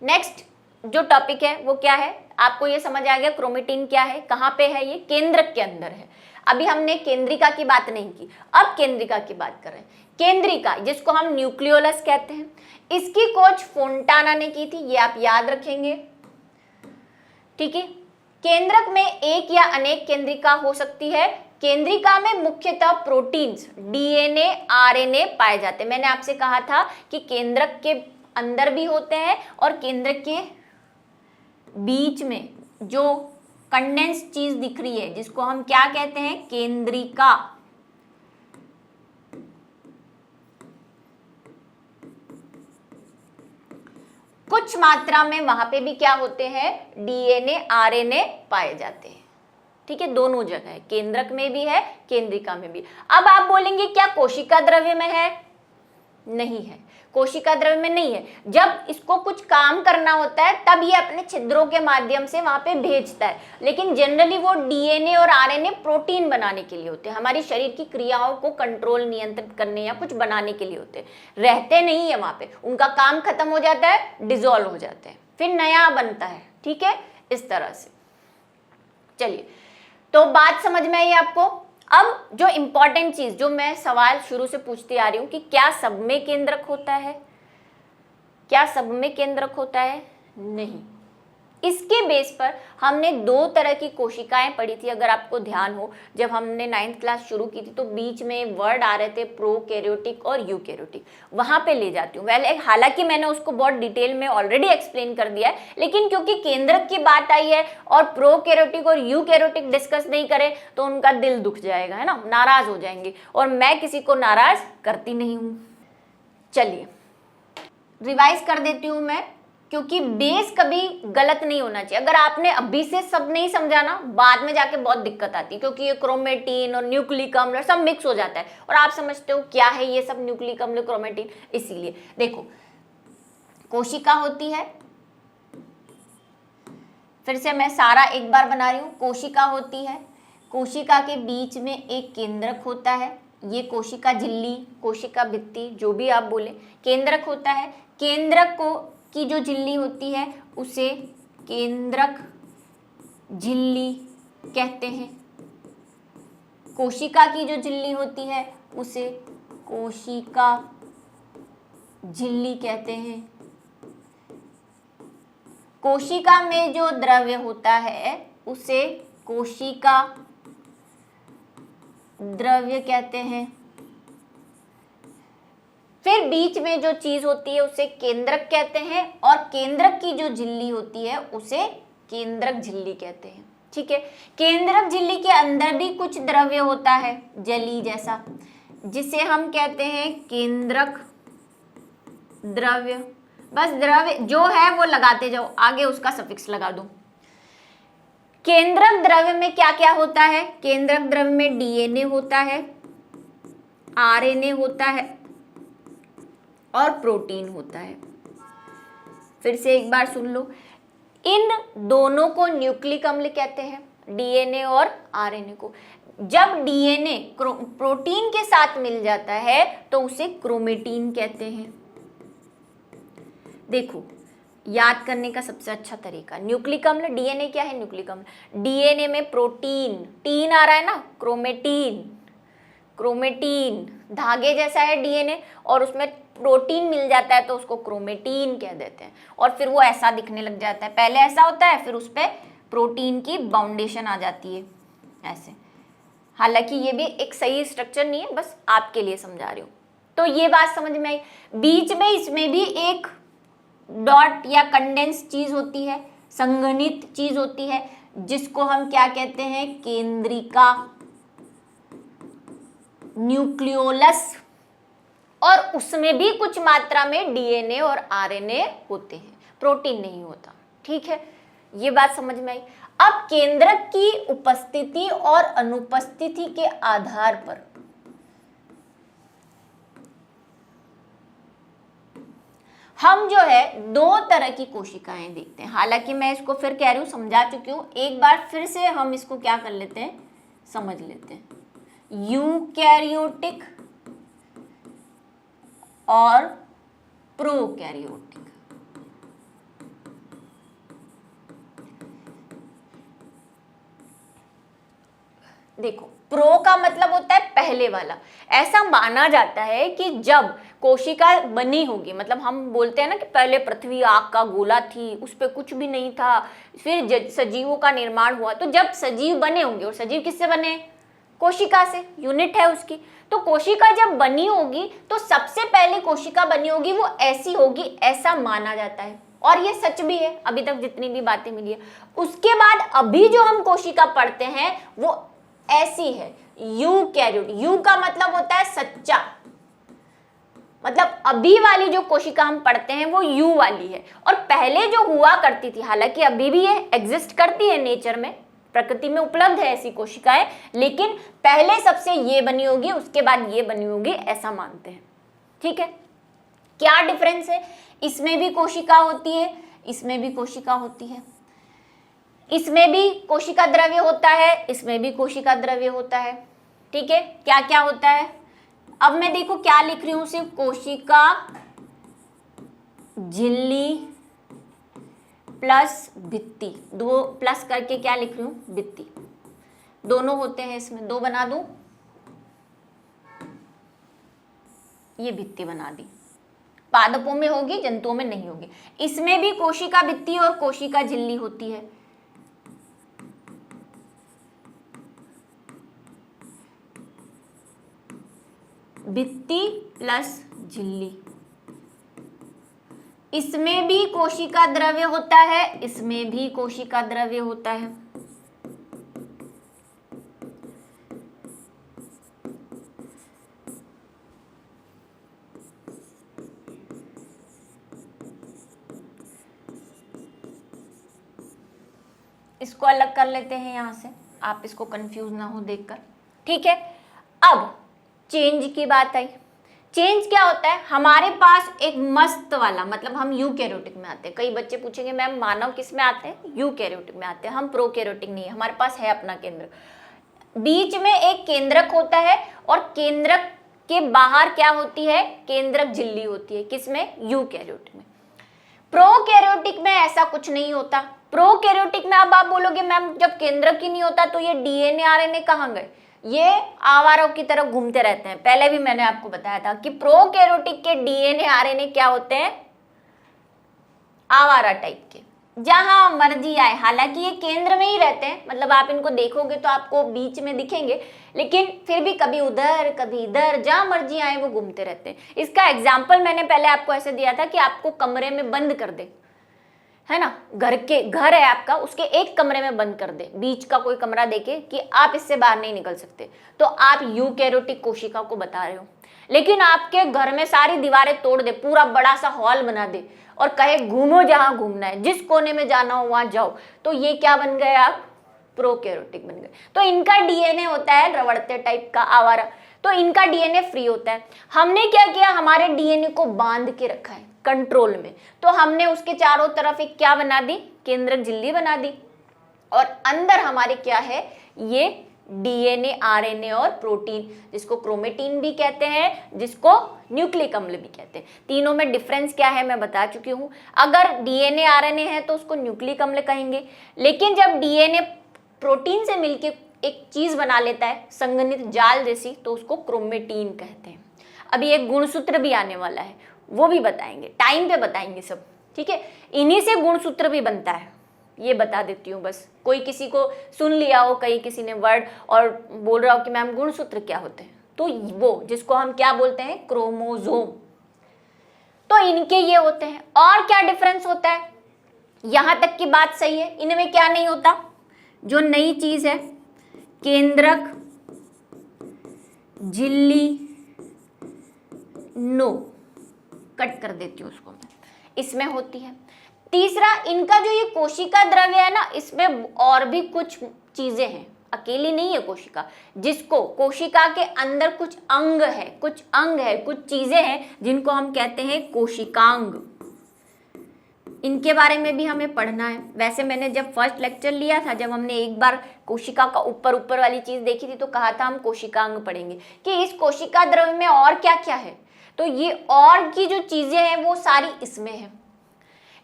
नेक्स्ट जो टॉपिक है वो क्या है, आपको ये समझ आ गया क्रोमेटिन क्या है, कहाँ पे है, ये केंद्रक के अंदर है। अभी हमने केंद्रिका की बात नहीं की, अब केंद्रिका की बात कर रहे हैं। केंद्रिका जिसको हम न्यूक्लियोलस कहते हैं, इसकी खोज फोंटाना ने की थी, ये आप याद रखेंगे। ठीक है, केंद्रक में एक या अनेक केंद्रिका हो सकती है। केंद्रिका में मुख्यतः प्रोटीन्स, डीएनए, आरएनए पाए जाते हैं। मैंने आपसे कहा था कि केंद्रक के अंदर भी होते हैं और केंद्रक के बीच में जो कंडेंस चीज दिख रही है जिसको हम क्या कहते हैं, केंद्रिका। कुछ मात्रा में वहां पे भी क्या होते हैं, डीएनए, आरएनए पाए जाते हैं। ठीक है, दोनों जगह है, केंद्रक में भी है, केंद्रिका में भी। अब आप बोलेंगे क्या कोशिका द्रव्य में है? नहीं है, कोशिका द्रव्य में नहीं है। जब इसको कुछ काम करना होता है तब ये अपने छिद्रों के माध्यम से वहां पे भेजता है, लेकिन जनरली वो डीएनए और आरएनए प्रोटीन बनाने के लिए होते हैं, हमारी शरीर की क्रियाओं को कंट्रोल, नियंत्रित करने या कुछ बनाने के लिए होते हैं, रहते नहीं है वहां पे। उनका काम खत्म हो जाता है, डिसॉल्व हो जाते हैं, फिर नया बनता है। ठीक है, इस तरह से। चलिए, तो बात समझ में आई आपको? अब जो इंपॉर्टेंट चीज, जो मैं सवाल शुरू से पूछती आ रही हूं कि क्या सब में केंद्रक होता है? क्या सब में केंद्रक होता है? नहीं। इसके बेस पर हमने 2 तरह की कोशिकाएं पढ़ी थी, अगर आपको ध्यान हो। जब हमने 9th क्लास शुरू की थी तो बीच में वर्ड आ रहे थे प्रोकैरियोटिक और यूकैरियोटिक, वहां पे ले जाती हूँ। हालांकि मैंने उसको बहुत डिटेल में ऑलरेडी एक्सप्लेन कर दिया है, लेकिन क्योंकि केंद्रक की बात आई है और प्रोकैरियोटिक और यूकैरियोटिक डिस्कस नहीं करे तो उनका दिल दुख जाएगा, है ना, नाराज हो जाएंगे, और मैं किसी को नाराज करती नहीं हूँ। चलिए रिवाइज कर देती हूँ मैं, क्योंकि बेस कभी गलत नहीं होना चाहिए। अगर आपने अभी से सब नहीं समझा ना, बाद में जाके बहुत दिक्कत आती है, क्योंकि ये क्रोमेटिन और न्यूक्लिक अम्ल सब मिक्स हो जाता है और आप समझते हो क्या है ये सब न्यूक्लिक अम्ल, क्रोमेटिन। इसीलिए देखो, कोशिका होती है, फिर से मैं सारा एक बार बना रही हूँ। कोशिका होती है, कोशिका के बीच में एक केंद्रक होता है, ये कोशिका झिल्ली, कोशिका भित्ति, जो भी आप बोले, केंद्रक होता है। केंद्रक को की जो झिल्ली होती है उसे केंद्रक झिल्ली कहते हैं। कोशिका की जो झिल्ली होती है उसे कोशिका झिल्ली कहते हैं। कोशिका में जो द्रव्य होता है उसे कोशिका द्रव्य कहते हैं। फिर बीच में जो चीज होती है उसे केंद्रक कहते हैं और केंद्रक की जो झिल्ली होती है उसे केंद्रक झिल्ली कहते हैं। ठीक है, केंद्रक झिल्ली के अंदर भी कुछ द्रव्य होता है जली जैसा, जिसे हम कहते हैं केंद्रक द्रव्य। बस द्रव्य जो है वो लगाते जाओ, आगे उसका सफिक्स लगा दो। केंद्रक द्रव्य में क्या क्या होता है? केंद्रक द्रव्य में डीएनए होता है, आरएनए होता है और प्रोटीन होता है। फिर से एक बार सुन लो, इन दोनों को न्यूक्लिक अम्ल कहते हैं, डीएनए और आरएनए को। जब डीएनए प्रोटीन के साथ मिल जाता है तो उसे क्रोमेटिन कहते हैं। देखो, याद करने का सबसे अच्छा तरीका, न्यूक्लिक अम्ल, डीएनए क्या है? न्यूक्लिक अम्ल। डीएनए में प्रोटीन, टीन आ रहा है ना, क्रोमेटिन, क्रोमेटिन धागे जैसा है डीएनए, और उसमें प्रोटीन मिल जाता है तो उसको क्रोमेटिन कह देते हैं। और फिर वो ऐसा दिखने लग जाता है, पहले ऐसा होता है, फिर उस पर प्रोटीन की बाउंडेशन आ जाती है ऐसे। हालांकि ये भी एक सही स्ट्रक्चर नहीं है, बस आपके लिए समझा रही हूँ। तो ये बात समझ में आई। बीच में इसमें भी एक डॉट या कंडेंस चीज होती है, संघनित चीज होती है, जिसको हम क्या कहते हैं, केंद्रिका, न्यूक्लियोलस। और उसमें भी कुछ मात्रा में डीएनए और आरएनए होते हैं, प्रोटीन नहीं होता। ठीक है, ये बात समझ में आई। अब केंद्रक की उपस्थिति और अनुपस्थिति के आधार पर हम जो है दो तरह की कोशिकाएं देखते हैं। हालांकि मैं इसको फिर कह रही हूं, समझा चुकी हूं, एक बार फिर से हम इसको क्या कर लेते हैं, समझ लेते हैं। यूकैरियोटिक और प्रोकैरियोटिक। देखो, प्रो का मतलब होता है पहले वाला। ऐसा माना जाता है कि जब कोशिका बनी होगी, मतलब हम बोलते हैं ना कि पहले पृथ्वी आग का गोला थी, उस पर कुछ भी नहीं था, फिर सजीवों का निर्माण हुआ। तो जब सजीव बने होंगे, और सजीव किससे बने, कोशिका से, यूनिट है उसकी। तो कोशिका जब बनी होगी तो सबसे पहले कोशिका बनी होगी वो ऐसी होगी, ऐसा माना जाता है। और ये सच भी है, अभी तक जितनी भी बातें मिली है। उसके बाद अभी जो हम कोशिका पढ़ते हैं वो ऐसी है, यूकैरियोट। यू का मतलब होता है सच्चा, मतलब अभी वाली जो कोशिका हम पढ़ते हैं वो यू वाली है। और पहले जो हुआ करती थी, हालांकि अभी भी ये एग्जिस्ट करती है नेचर में, प्रकृति में उपलब्ध है ऐसी कोशिकाएं, लेकिन पहले सबसे ये बनी होगी, उसके बाद ये बनी होगी, ऐसा मानते हैं। ठीक है, क्या डिफरेंस है, इसमें भी कोशिका होती है, इसमें भी कोशिका होती है, इसमें भी कोशिका द्रव्य होता है, इसमें भी कोशिका द्रव्य होता है। ठीक है, क्या क्या होता है, अब मैं देखो क्या लिख रही हूं, सिर्फ कोशिका झिल्ली प्लस भित्ति, दो प्लस करके क्या लिख रही हूं, भित्ति, दोनों होते हैं इसमें, दो बना दूं, ये भित्ति बना दी। पादपों में होगी, जंतुओं में नहीं होगी। इसमें भी कोशिका भित्ति और कोशिका झिल्ली होती है। भित्ति प्लस झिल्ली, इसमें भी कोशिका द्रव्य होता है, इसमें भी कोशिका द्रव्य होता है। इसको अलग कर लेते हैं यहां से, आप इसको कंफ्यूज ना हो देखकर। ठीक है, अब चेंज की बात आई। चेंज क्या होता है, हमारे पास एक मस्त वाला, मतलब हम यूकैरियोटिक में आते हैं। कई बच्चे पूछेंगे मैम मानव किस में आते हैं, यूकैरियोटिक में आते हैं, हम प्रोकैरियोटिक नहीं है, हमारे पास है अपना केंद्र। बीच में एक केंद्रक होता है और केंद्रक के बाहर क्या होती है, केंद्रक झिल्ली होती है। किसमें, यूकैरियोटिक में। प्रोकैरियोटिक में ऐसा कुछ नहीं होता। प्रोकैरियोटिक में अब आप बोलोगे मैम जब केंद्रक ही नहीं होता तो ये डीएनए आरएनए कहाँ गए, ये आवारों की तरह घूमते रहते हैं। पहले भी मैंने आपको बताया था कि प्रोकैरियोटिक के डीएनए आरएनए क्या होते हैं, आवारा टाइप के, जहां मर्जी आए। हालांकि ये केंद्र में ही रहते हैं, मतलब आप इनको देखोगे तो आपको बीच में दिखेंगे, लेकिन फिर भी कभी उधर कभी इधर, जहां मर्जी आए वो घूमते रहते हैं। इसका एग्जाम्पल मैंने पहले आपको ऐसे दिया था कि आपको कमरे में बंद कर दे, है ना, घर है आपका, उसके एक कमरे में बंद कर दे, बीच का कोई कमरा देके कि आप इससे बाहर नहीं निकल सकते, तो आप यूकैरियोटिक कोशिका को बता रहे हो। लेकिन आपके घर में सारी दीवारें तोड़ दे, पूरा बड़ा सा हॉल बना दे और कहे घूमो जहां घूमना है, जिस कोने में जाना हो वहां जाओ, तो ये क्या बन गए आप, प्रोकैरियोटिक बन गए। तो इनका डीएनए होता है रवड़ते टाइप का, आवारा, तो इनका डीएनए फ्री होता है। हमने क्या किया, हमारे डीएनए को बांध के रखा है कंट्रोल में, तो हमने उसके चारों तरफ एक क्या बना दी, केंद्रक झिल्ली बना दी, और अंदर हमारे क्या है, ये डीएनए आरएनए और प्रोटीन, जिसको क्रोमेटीन भी कहते हैं, जिसको न्यूक्लिक अम्ल भी कहते हैं। तीनों में डिफरेंस क्या है मैं बता चुकी हूं। अगर डीएनए आरएनए है तो उसको न्यूक्लिक अम्ल कहेंगे, लेकिन जब डीएनए प्रोटीन से मिलके एक चीज बना लेता है संघनित जाल जैसी, तो उसको क्रोमेटीन कहते हैं। अभी एक गुणसूत्र भी आने वाला है, वो भी बताएंगे, टाइम पे बताएंगे सब, ठीक है। इन्हीं से गुणसूत्र भी बनता है, ये बता देती हूँ बस। कोई किसी को सुन लिया हो कहीं किसी ने वर्ड और बोल रहा हो कि मैम गुणसूत्र क्या होते हैं, तो वो जिसको हम क्या बोलते हैं, क्रोमोसोम, तो इनके ये होते हैं। और क्या डिफरेंस होता है, यहां तक की बात सही है। इनमें क्या नहीं होता, जो नई चीज है, केंद्रक, झिल्ली, नो, कट कर देती हूँ उसको मैं, इसमें होती है। तीसरा, इनका जो ये कोशिका द्रव्य है ना, इसमें और भी कुछ चीजें हैं, अकेली नहीं है कोशिका, जिसको कोशिका के अंदर कुछ अंग है, कुछ चीजें हैं जिनको हम कहते हैं कोशिकांग। इनके बारे में भी हमें पढ़ना है। वैसे मैंने जब फर्स्ट लेक्चर लिया था, जब हमने एक बार कोशिका का ऊपर वाली चीज देखी थी, तो कहा था हम कोशिकांग पढ़ेंगे कि इस कोशिका द्रव्य में और क्या क्या है। तो ये और की जो चीजें हैं वो सारी इसमें है,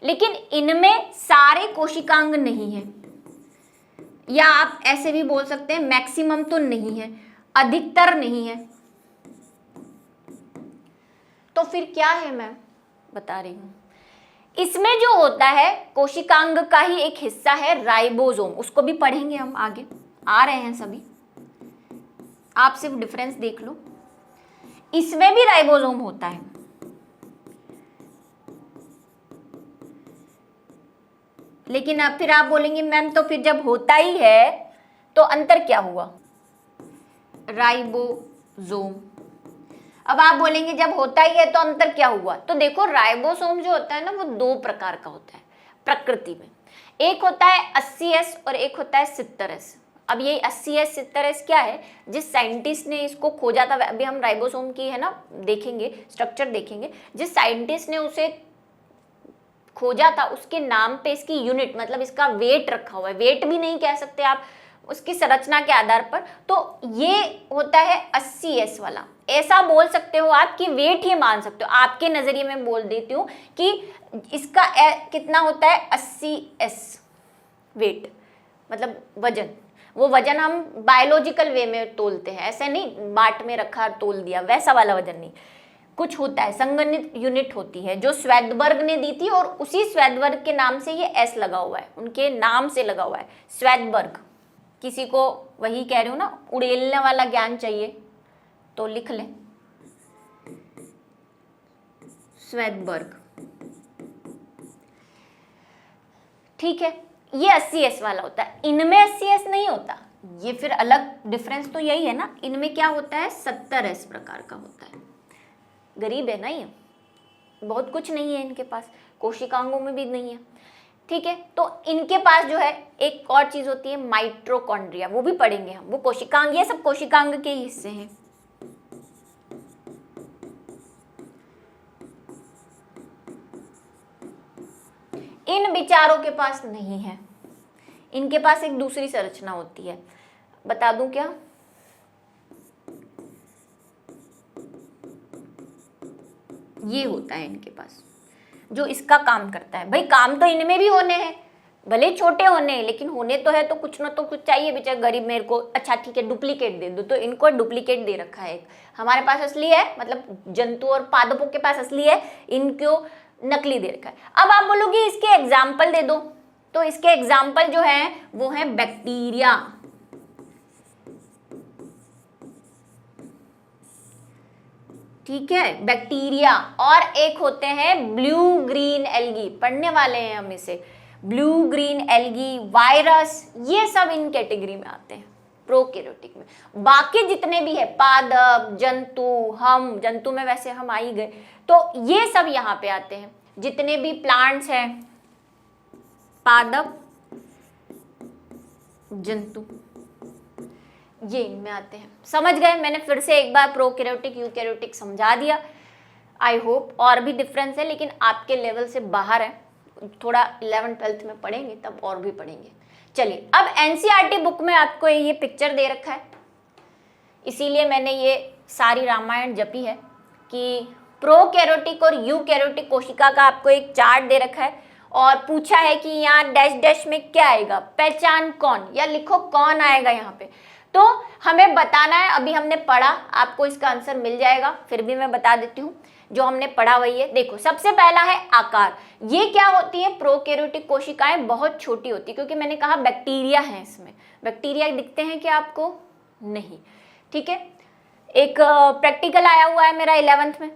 लेकिन इनमें सारे कोशिकांग नहीं है, या आप ऐसे भी बोल सकते हैं मैक्सिमम तो नहीं है, अधिकतर नहीं है। तो फिर क्या है, मैं बता रही हूं। इसमें जो होता है कोशिकांग का ही एक हिस्सा है राइबोसोम, उसको भी पढ़ेंगे हम आगे, आ रहे हैं सभी, आप सिर्फ डिफरेंस देख लो। इसमें भी राइबोसोम होता है, लेकिन अब फिर आप बोलेंगे मैम तो फिर जब होता ही है तो अंतर क्या हुआ, राइबोसोम। अब आप बोलेंगे जब होता ही है तो अंतर क्या हुआ, तो देखो राइबोसोम जो होता है ना, वो दो प्रकार का होता है प्रकृति में। एक होता है 80S और एक होता है 70S। अब ये 80S 70S क्या है, जिस साइंटिस्ट ने इसको खोजा था, अभी हम राइबोसोम की है ना देखेंगे, स्ट्रक्चर देखेंगे, जिस साइंटिस्ट ने उसे खोजा था उसके नाम पे इसकी यूनिट, मतलब इसका वेट रखा हुआ है, वेट भी नहीं कह सकते आप, उसकी संरचना के आधार पर। तो ये होता है 80S वाला, ऐसा बोल सकते हो आप कि वेट ही मान सकते हो। आपके नजरिए में बोल देती हूँ कि इसका कितना होता है, 80S वेट, मतलब वजन। वो वजन हम बायोलॉजिकल वे में तोलते हैं, ऐसे नहीं बाट में रखा तोल दिया, वैसा वाला वजन नहीं। कुछ होता है, संगणित यूनिट होती है जो श्वेदबर्ग ने दी थी, और उसी श्वेदबर्ग के नाम से ये एस लगा हुआ है, उनके नाम से लगा हुआ है श्वेदबर्ग। किसी को वही कह रही हूँ ना, उड़ेलने वाला ज्ञान चाहिए तो लिख लें श्वेदबर्ग, ठीक है। ये 80S वाला होता है, इनमें 80S नहीं होता, ये फिर अलग डिफरेंस तो यही है ना। इनमें क्या होता है, 70S प्रकार का होता है। गरीब है ना ये, बहुत कुछ नहीं है इनके पास, कोशिकांगों में भी नहीं है, ठीक है। तो इनके पास जो है एक और चीज होती है माइटोकॉन्ड्रिया, वो भी पढ़ेंगे हम, वो कोशिकांग, ये सब कोशिकांग के हिस्से हैं। इन विचारों के पास नहीं है, इनके पास एक दूसरी संरचना होती है, बता दूं क्या, ये होता है इनके पास जो इसका काम करता है। भाई काम तो इनमें भी होने हैं, भले छोटे होने हैं, लेकिन होने तो है, तो कुछ ना तो कुछ चाहिए। बेचारा गरीब मेरे को, अच्छा ठीक है डुप्लीकेट दे दो, तो इनको डुप्लीकेट दे रखा है एक, हमारे पास असली है, मतलब जंतु और पादपों के पास असली है, इनको नकली दे रखा है। अब आप बोलोगे इसके एग्जाम्पल दे दो, तो इसके एग्जाम्पल जो है वो है बैक्टीरिया, ठीक है, बैक्टीरिया, और एक होते हैं ब्लू ग्रीन एल्गी, पढ़ने वाले हैं हम इसे, ब्लू ग्रीन एल्गी, वायरस, ये सब इन कैटेगरी में आते हैं प्रोकैरियोटिक में। बाकी जितने भी है पादप, जंतु, हम जंतु में वैसे हम आ ही गए, तो ये सब यहाँ पे आते हैं। जितने भी प्लांट्स हैं, पादप, जंतु, ये इनमें आते हैं। समझ गए, मैंने फिर से एक बार प्रोकैरियोटिक यूकैरियोटिक समझा दिया, आई होप। और भी डिफरेंस है लेकिन आपके लेवल से बाहर है, थोड़ा 11th-12th में पढ़ेंगे तब और भी पढ़ेंगे। चलिए, अब एनसीईआरटी बुक में आपको ये पिक्चर दे रखा है, इसीलिए मैंने ये सारी रामायण जपी है कि प्रोकैरियोटिक और यूकैरियोटिक कोशिका का आपको एक चार्ट दे रखा है, और पूछा है कि यहाँ डैश डैश में क्या आएगा, पहचान कौन, या लिखो कौन आएगा यहाँ पे। तो हमें बताना है, अभी हमने पढ़ा, आपको इसका आंसर मिल जाएगा, फिर भी मैं बता देती हूँ जो हमने पढ़ा वही है। देखो सबसे पहला है आकार। ये क्या होती है, प्रोकैरियोटिक कोशिकाएं बहुत छोटी होती है, क्योंकि मैंने कहा बैक्टीरिया है इसमें। बैक्टीरिया दिखते हैं क्या आपको? नहीं। ठीक है, एक प्रैक्टिकल आया हुआ है मेरा 11th में,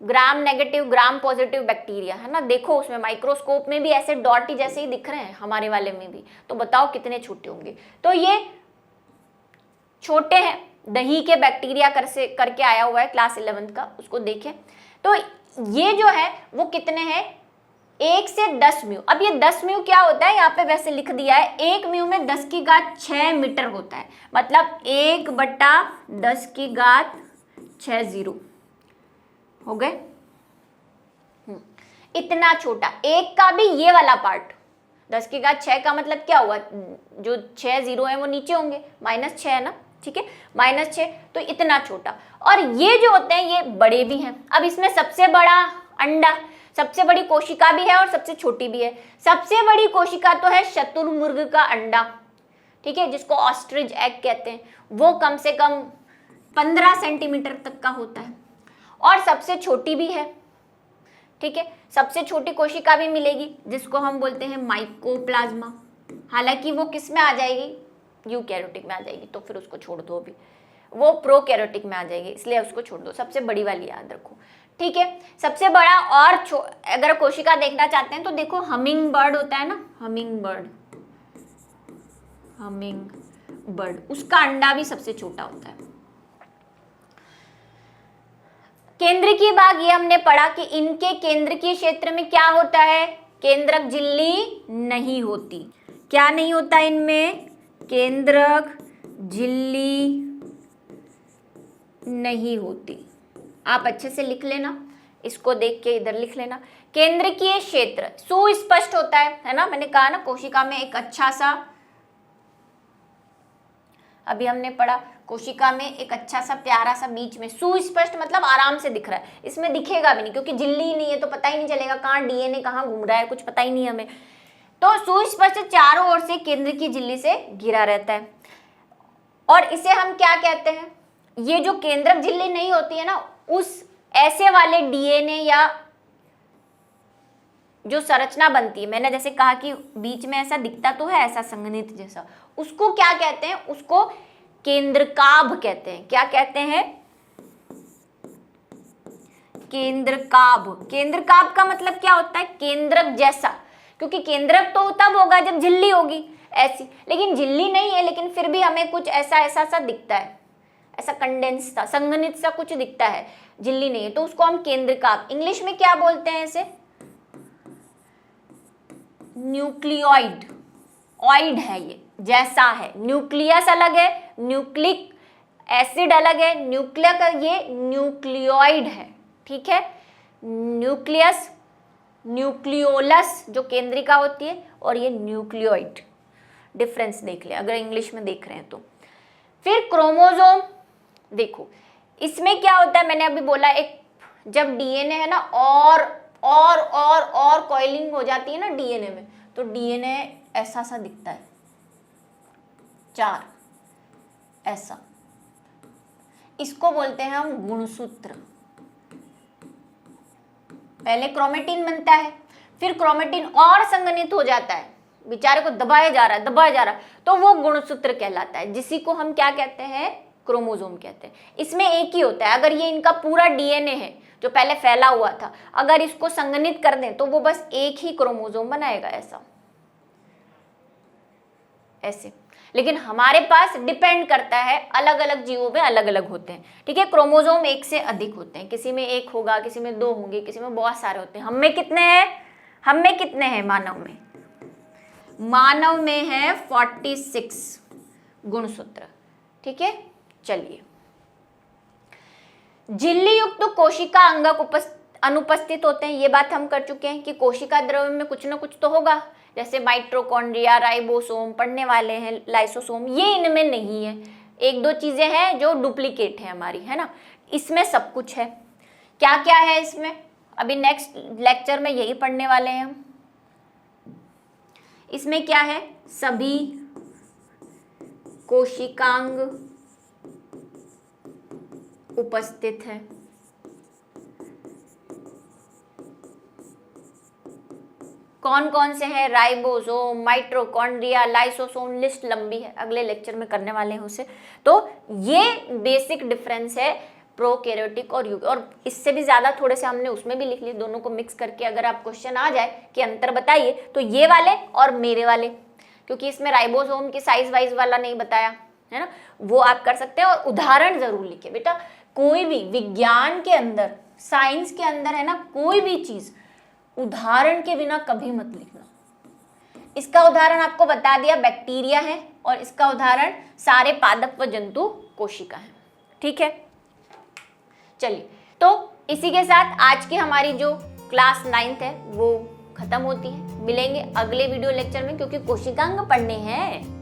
gram negative gram positive bacteria, है ना। देखो उसमें माइक्रोस्कोप में भी ऐसे डॉट ही जैसे ही दिख रहे हैं, हमारे वाले में भी, तो बताओ कितने छोटे होंगे। तो ये छोटे हैं, दही के बैक्टीरिया करके आया हुआ है क्लास 11th का, उसको देखें। तो ये जो है वो कितने हैं, 1 से 10 म्यू। अब ये 10 म्यू क्या होता है, यहाँ पे वैसे लिख दिया है, 1 म्यू में 10 की घात 6 मीटर होता है, मतलब 1/10 की घात 6 जीरो हो गए। इतना छोटा, एक का भी ये वाला पार्ट, 10 की घात 6 का मतलब क्या हुआ, जो 6 जीरो है वो नीचे होंगे, -6 है ना, ठीक है, -6, तो इतना छोटा। और ये जो होते हैं ये बड़े भी हैं। अब इसमें सबसे बड़ा अंडा, सबसे बड़ी कोशिका भी है और सबसे छोटी भी है। सबसे बड़ी कोशिका तो है शुतुरमुर्ग का अंडा, ठीक है, जिसको ऑस्ट्रिच एग कहते हैं, वो कम से कम 15 सेंटीमीटर तक का होता है, और सबसे छोटी भी है, ठीक है। सबसे छोटी कोशिका भी मिलेगी जिसको हम बोलते हैं माइकोप्लाज्मा, हालांकि वो किस में आ जाएगी, यूकैरियोटिक में आ जाएगी, तो फिर उसको छोड़ दो, अभी वो प्रोकैरियोटिक में आ जाएगी, इसलिए उसको छोड़ दो, सबसे बड़ी वाली याद रखो, ठीक है। सबसे बड़ा और अगर कोशिका देखना चाहते हैं तो देखो हमिंग बर्ड होता है ना, हमिंग बर्ड, उसका अंडा भी सबसे छोटा होता है। केंद्रकीय भाग, ये हमने पढ़ा कि इनके केंद्रकीय क्षेत्र में क्या होता है, केंद्रक झिल्ली नहीं होती। क्या नहीं होता इनमें, केंद्रक झिल्ली नहीं होती। आप अच्छे से लिख लेना, इसको देख के इधर लिख लेना। केंद्रकीय क्षेत्र सुस्पष्ट होता है ना, मैंने कहा ना कोशिका में एक अच्छा सा, अभी हमने पढ़ा कोशिका में एक अच्छा सा प्यारा सा बीच में सुस्पष्ट, मतलब आराम से दिख रहा है, इसमें दिखेगा भी नहीं क्योंकि झिल्ली ही नहीं है, तो पता ही नहीं चलेगा कहाँ डीएनए कहाँ घूम रहा है, कुछ पता ही नहीं हमें। तो सुस्पष्ट चारों ओर से केंद्रकीय झिल्ली से घिरा रहता है, और इसे हम क्या कहते हैं, ये जो केंद्रक झिल्ली नहीं होती है ना, उस ऐसे वाले डीएनए या जो संरचना बनती है, मैंने जैसे कहा कि बीच में ऐसा दिखता तो है, ऐसा संघनित जैसा, उसको क्या कहते हैं, उसको केंद्रकाभ कहते हैं। क्या कहते हैं, केंद्रकाभ। केंद्रकाभ का मतलब क्या होता है, केंद्रक जैसा, क्योंकि केंद्रक तो तब होगा जब झिल्ली होगी ऐसी, लेकिन झिल्ली नहीं है, लेकिन फिर भी हमें कुछ ऐसा सा दिखता है, ऐसा कंडेंस सा, संघनित सा कुछ दिखता है, झिल्ली नहीं है, तो उसको हम केंद्रकाभ, इंग्लिश में क्या बोलते हैं इसे, न्यूक्लियोइड। ऑइड है ये, जैसा है, न्यूक्लियस अलग है, न्यूक्लिक एसिड अलग है, न्यूक्लियक, ये न्यूक्लियोइड है, ठीक है। न्यूक्लियस, न्यूक्लियोलस जो केंद्रिका होती है, और ये न्यूक्लियोइड, डिफरेंस देख ले अगर इंग्लिश में देख रहे हैं तो। फिर क्रोमोसोम, देखो इसमें क्या होता है, मैंने अभी बोला एक, जब डीएनए है ना और कॉइलिंग हो जाती है ना डीएनए में, तो डीएनए ऐसा सा दिखता है, 4 ऐसा, इसको बोलते हैं हम गुणसूत्र। पहले क्रोमेटिन बनता है, फिर क्रोमेटिन और संघनित हो जाता है, बेचारे को दबाया जा रहा है, तो वो गुणसूत्र कहलाता है, जिसी को हम क्या कहते हैं, क्रोमोसोम कहते हैं। इसमें एक ही होता है, अगर ये इनका पूरा डीएनए है जो पहले फैला हुआ था, अगर इसको संघनित कर दें तो वो बस एक ही क्रोमोसोम बनाएगा, ऐसे। लेकिन हमारे पास डिपेंड करता है, अलग अलग जीवों में अलग अलग होते हैं, ठीक है। क्रोमोसोम 1 से अधिक होते हैं, किसी में 1 होगा, किसी में 2 होंगे, किसी में बहुत सारे होते हैं। हम में कितने हैं मानव में है 46 गुणसूत्र, ठीक है। चलिए, झिल्ली युक्त कोशिका अंगक अनुपस्थित होते हैं, ये बात हम कर चुके हैं कि कोशिका द्रव्य में कुछ ना कुछ तो होगा, जैसे माइटोकॉन्ड्रिया, राइबोसोम, पढ़ने वाले हैं लाइसोसोम, ये इनमें नहीं है। 1-2 चीजें हैं जो डुप्लीकेट है हमारी, है ना, इसमें सब कुछ है। क्या क्या है इसमें, अभी नेक्स्ट लेक्चर में यही पढ़ने वाले हैं हम। इसमें क्या है, सभी कोशिकांग उपस्थित है। कौन कौन से हैं? राइबोसोम, माइटोकॉन्ड्रिया, लाइसोसोम, लिस्ट लंबी है, अगले लेक्चर में करने वाले हैं उसे। तो ये बेसिक डिफरेंस है प्रोकैरियोटिक और यूके, और इससे भी ज्यादा थोड़े से हमने उसमें भी लिख लिए, दोनों को मिक्स करके अगर आप क्वेश्चन आ जाए कि अंतर बताइए, तो ये वाले और मेरे वाले, क्योंकि इसमें राइबोसोम की साइज वाइज वाला नहीं बताया है ना, वो आप कर सकते हैं। और उदाहरण जरूर लिखे बेटा, कोई भी विज्ञान के अंदर, साइंस के अंदर है ना, कोई भी चीज उदाहरण के बिना कभी मत लिखना। इसका उदाहरण आपको बता दिया बैक्टीरिया है, और इसका उदाहरण सारे पादप व जंतु कोशिका है। ठीक है, चलिए, तो इसी के साथ आज की हमारी जो क्लास 9th है वो खत्म होती है। मिलेंगे अगले वीडियो लेक्चर में, क्योंकि कोशिकांग पढ़ने हैं।